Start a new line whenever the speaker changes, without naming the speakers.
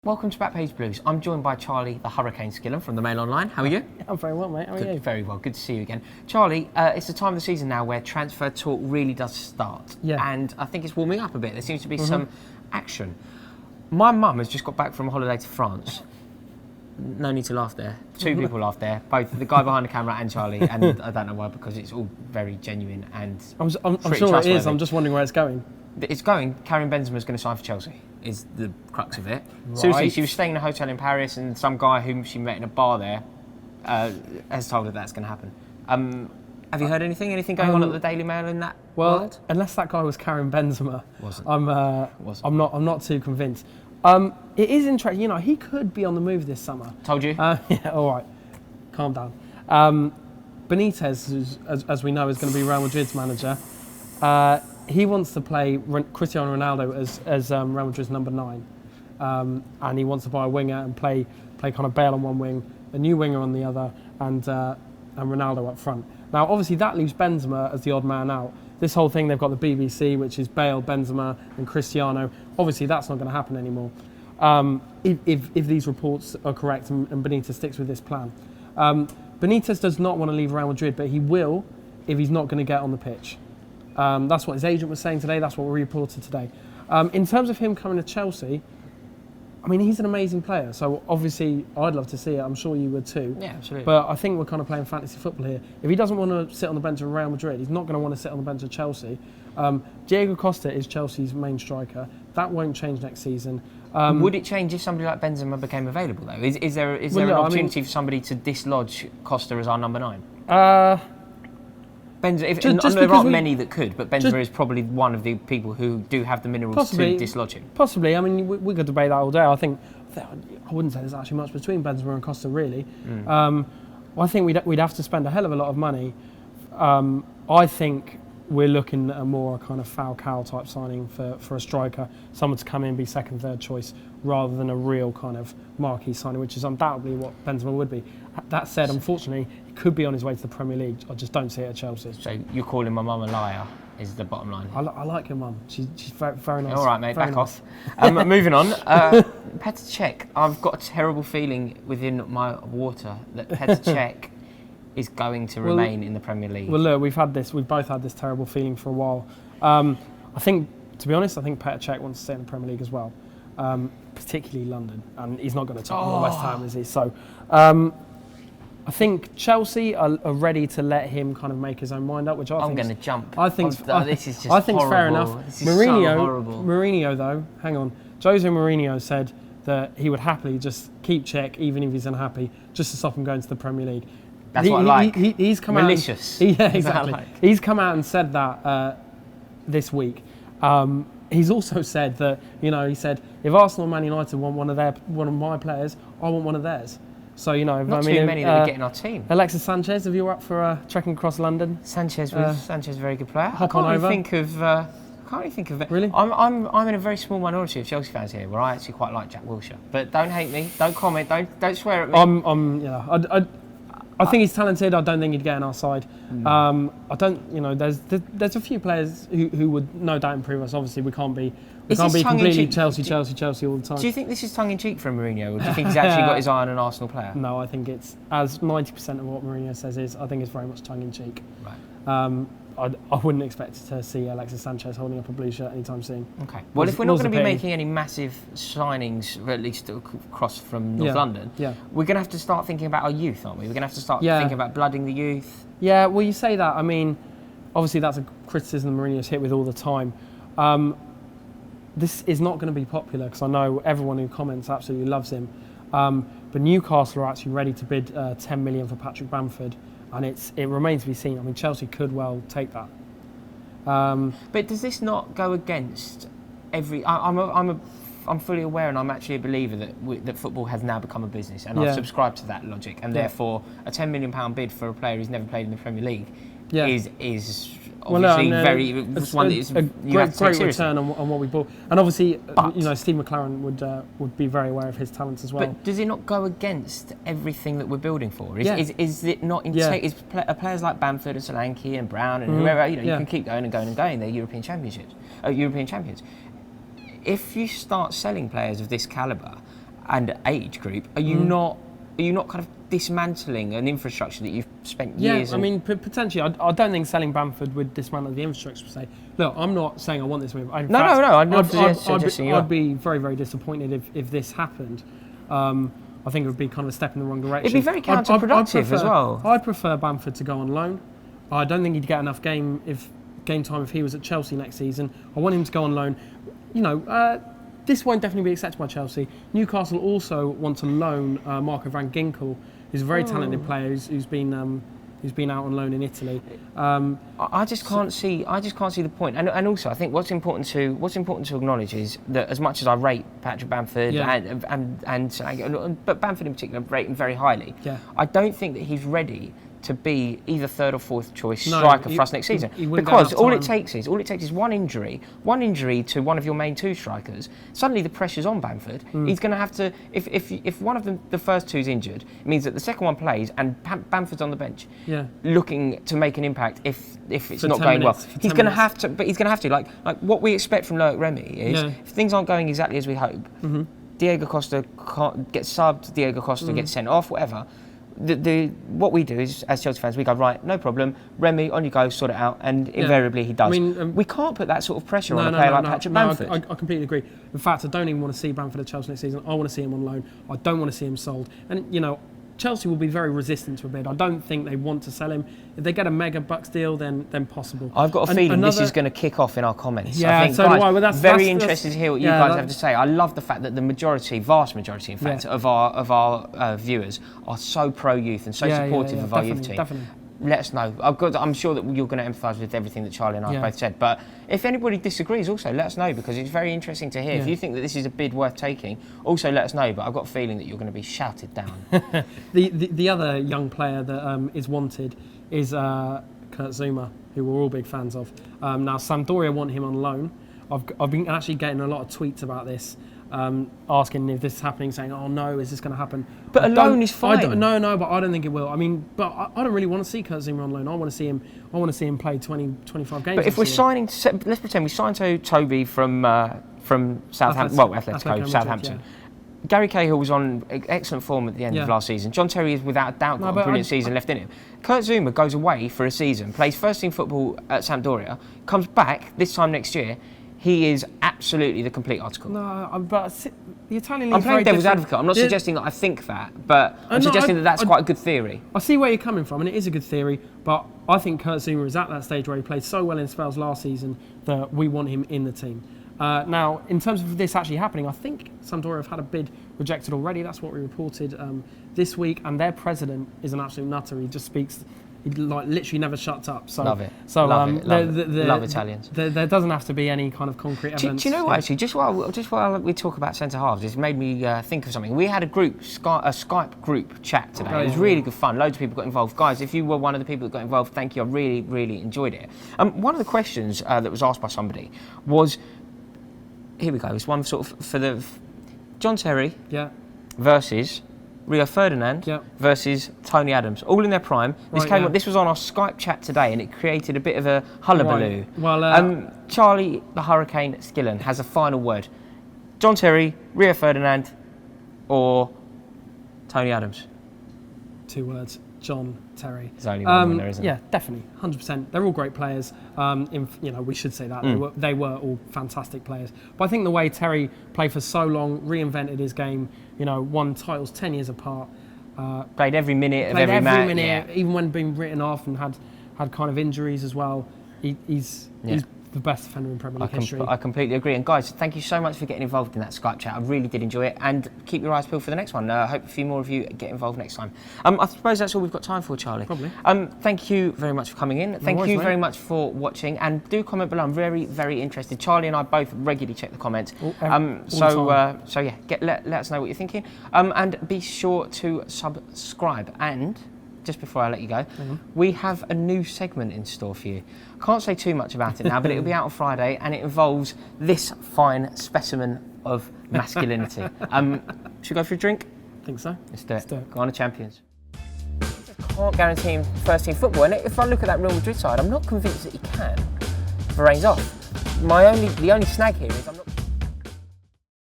Welcome to BACKPAGE BLUES. I'm joined by Charlie, the Hurricane Skillen from the Mail Online. How are you?
I'm very well, mate. How are you?
Very well. Good to see you again. Charlie, it's the time of the season now where transfer talk really does start.
Yeah.
And I think it's warming up a bit. There seems to be some action. My mum has just got back from a holiday to France. No need to laugh there. Two people laughed there, both the guy behind the camera and Charlie, and I don't know why, because it's all very genuine and
I'm sure it is. I'm just wondering where it's going.
It's going. Karim Benzema is going to sign for Chelsea, is the crux of it.
Right.
Seriously, she was staying in a hotel in Paris and some guy whom she met in a bar there has told her that's going to happen. Have you heard anything? Anything going on at the Daily Mail in that world?
Unless that guy was Karim Benzema,
Wasn't.
I'm not too convinced. It is interesting. You know, he could be on the move this summer.
Told you?
Yeah, all right. Calm down. Benitez, as we know, is going to be Real Madrid's manager. He wants to play Cristiano Ronaldo as Real Madrid's number 9, and he wants to buy a winger and play kind of Bale on one wing, a new winger on the other, and Ronaldo up front. Now, obviously, that leaves Benzema as the odd man out. This whole thing, they've got the BBC, which is Bale, Benzema, and Cristiano. Obviously, that's not going to happen anymore. If these reports are correct and Benitez sticks with this plan. Benitez does not want to leave Real Madrid, but he will if he's not going to get on the pitch. That's what his agent was saying today. That's what we reported today. In terms of him coming to Chelsea, I mean, he's an amazing player. So obviously, I'd love to see it. I'm sure you would too.
Yeah, absolutely.
But I think we're kind of playing fantasy football here. If he doesn't want to sit on the bench of Real Madrid, he's not going to want to sit on the bench of Chelsea. Diego Costa is Chelsea's main striker. That won't change next season.
Would it change if somebody like Benzema became available, though? Is there an opportunity for somebody to dislodge Costa as our number 9? Benzema, there aren't many that could, but Benzema is probably one of the people who do have the minerals to dislodge him.
Possibly. I mean, we could debate that all day. I wouldn't say there's actually much between Benzema and Costa, really. I think we'd have to spend a hell of a lot of money. I think we're looking at a more kind of Falcao type signing for a striker, someone to come in and be second, third choice, rather than a real kind of marquee signing, which is undoubtedly what Benzema would be. That said, unfortunately, he could be on his way to the Premier League. I just don't see it at Chelsea.
So you're calling my mum a liar, is the bottom line.
I like your mum. She's very, very nice.
All right, mate, back
nice.
off. Moving on. Petr Cech. I've got a terrible feeling within my water that Petr Cech is going to remain in the Premier League.
Well, look, we've both had this terrible feeling for a while. I think, to be honest, Petr Cech wants to stay in the Premier League as well, particularly London, and he's not going to take West Ham, is he? So, I think Chelsea are ready to let him kind of make his own mind up, which I'm
going to jump.
This is just I think
horrible.
Fair enough.
This is so horrible.
Mourinho, though, hang on. Jose Mourinho said that he would happily just keep Cech, even if he's unhappy, just to stop him going to the Premier League.
That's what I like.
He's come
malicious.
Yeah, exactly. He's come out and said that this week. He's also said that, he said, if Arsenal and Man United want one of my players, I want one of theirs. So,
not too many that we get in our team.
Alexis Sanchez, if you're up for trekking across London.
Sanchez is a very good player.
Hop on over.
I can't really think of it.
Really?
I'm in a very small minority of Chelsea fans here, where I actually quite like Jack Wilshere. But don't hate me, don't comment, don't swear at me.
I think he's talented. I don't think he'd get in our side. I don't. There's a few players who would no doubt improve us. Obviously, we can't be completely Chelsea all the time.
Do you think this is tongue in cheek from Mourinho, or do you think he's actually got his eye on an Arsenal player?
No, I think it's, as 90% of what Mourinho says is, I think it's very much tongue in cheek.
Right.
I wouldn't expect to see Alexis Sanchez holding up a blue shirt anytime soon.
Okay. Well, if we're not going to be making any massive signings, at least across from North London, we're going to have to start thinking about our youth, aren't we? We're going to have to start thinking about blooding the youth. Yeah,
well, you say that. I mean, obviously that's a criticism Mourinho's hit with all the time. This is not going to be popular, because I know everyone who comments absolutely loves him. But Newcastle are actually ready to bid 10 million for Patrick Bamford. And it remains to be seen. I mean, Chelsea could well take that.
But does this not go against every? I'm fully aware, and I'm actually a believer that football has now become a business, and I subscribe to that logic. And therefore, a £10 million bid for a player who's never played in the Premier League is obviously
a great return on what we bought. And obviously, Steve McLaren would be very aware of his talents as well.
But does it not go against everything that we're building for? Is it not? Is players like Bamford and Solanke and Brown and whoever, you can keep going and going and going. They're European champions. If you start selling players of this calibre, and age group, are you not kind of dismantling an infrastructure that you've spent years?
Yeah, I mean, potentially. I don't think selling Bamford would dismantle the infrastructure per se. Look, I'm not saying I want this move. No. I'd be very, very disappointed if this happened. I think it would be kind of a step in the wrong direction.
It'd be very counterproductive as well.
I'd prefer Bamford to go on loan. I don't think he'd get enough game time if he was at Chelsea next season. I want him to go on loan. This won't definitely be accepted by Chelsea. Newcastle also want to loan Marco van Ginkel, who's a very talented player who's been out on loan in Italy.
I just can't see the point. And also, I think what's important to acknowledge is that as much as I rate Patrick Bamford but Bamford in particular, rate him very highly.
Yeah.
I don't think that he's ready to be either third or fourth choice striker for us next season, because all it takes is one injury to one of your main two strikers. Suddenly the pressure's on Bamford. He's going to have to, if one of them, the first two's injured, it means that the second one plays and Bamford's on the bench, looking to make an impact. If it's not going well, he's going to have to. But he's going to have to. Like what we expect from Loic Remy is, if things aren't going exactly as we hope, Diego Costa gets subbed, Diego Costa gets sent off, whatever. What we do is, as Chelsea fans, we go, right, no problem, Remy, on you go, sort it out, and invariably he does. I mean, we can't put that sort of pressure on a player like Patrick Bamford.
I completely agree. In fact, I don't even want to see Bamford at Chelsea next season. I want to see him on loan. I don't want to see him sold. And, Chelsea will be very resistant to a bid. I don't think they want to sell him. If they get a mega bucks deal, then possible.
I've got a feeling this is going to kick off in our comments.
Yeah,
I think,
so
guys,
do I. Well,
that's interested to hear what you guys have to say. I love the fact that the vast majority, in fact, of our viewers are so pro-youth and so supportive of our youth team.
Definitely.
Let us know. I'm sure that you're going to empathise with everything that Charlie and I both said. But if anybody disagrees, also let us know, because it's very interesting to hear. If you think that this is a bid worth taking, also let us know. But I've got a feeling that you're going to be shouted down.
The other young player that is wanted is Kurt Zouma, who we're all big fans of. Now Sampdoria want him on loan. I've been actually getting a lot of tweets about this. Asking if this is happening, saying, "Oh no, is this going to happen?"
But a loan is fine.
No, but I don't think it will. I mean, but I don't really want to see Kurt Zouma on loan. I want to see him play 20, 25 games.
But if we're signing, let's pretend we signed Toby from Southampton. Atletico Southampton. Yeah. Gary Cahill was on excellent form at the end of last season. John Terry is without a doubt got a brilliant season left in him. Kurt Zouma goes away for a season, plays first team football at Sampdoria, comes back this time next year. He is absolutely the complete article.
No, but the Italian league.
I'm playing devil's advocate. I'm not suggesting that I think that, but I'm suggesting that that's quite a good theory.
I see where you're coming from, and it is a good theory. But I think Kurt Zouma is at that stage where he played so well in spells last season that we want him in the team. Now, in terms of this actually happening, I think Sampdoria have had a bid rejected already. That's what we reported this week, and their president is an absolute nutter. He just speaks. He literally never shuts up. So,
love it.
So
love Italians.
There doesn't have to be any kind of concrete evidence.
Do you know what? Actually, just while we talk about centre halves, it's made me think of something. We had a Skype group chat today. It was really good fun. Loads of people got involved. Guys, if you were one of the people that got involved, thank you. I really, really enjoyed it. One of the questions that was asked by somebody was, here we go. It's one sort of for the John Terry versus Rio Ferdinand versus Tony Adams, all in their prime. This was on our Skype chat today, and it created a bit of a hullabaloo.
Right. Well,
Charlie the Hurricane Skillen has a final word. John Terry, Rio Ferdinand, or Tony Adams?
2 words. John Terry.
There's only one there, isn't
there? Yeah, definitely, 100%. They're all great players. We should say that they were all fantastic players. But I think the way Terry played for so long, reinvented his game. Won titles 10 years apart.
Played every minute of every match.
Even when being written off and had kind of injuries as well. He's the best defender in Premier League history.
I completely agree. And guys, thank you so much for getting involved in that Skype chat. I really did enjoy it. And keep your eyes peeled for the next one. I hope a few more of you get involved next time. I suppose that's all we've got time for, Charlie.
Probably.
Thank you very much for coming in. Thank you very much for watching. And do comment below. I'm very, very interested. Charlie and I both regularly check the comments. Let us know what you're thinking. And be sure to subscribe. And just before I let you go, we have a new segment in store for you. Can't say too much about it now, but it'll be out on Friday, and it involves this fine specimen of masculinity. Should we go for a drink?
I think so.
Let's do it. Go on to Champions. Can't guarantee him first team football, and if I look at that Real Madrid side, I'm not convinced that he can. Varane's off. The only snag here is I'm not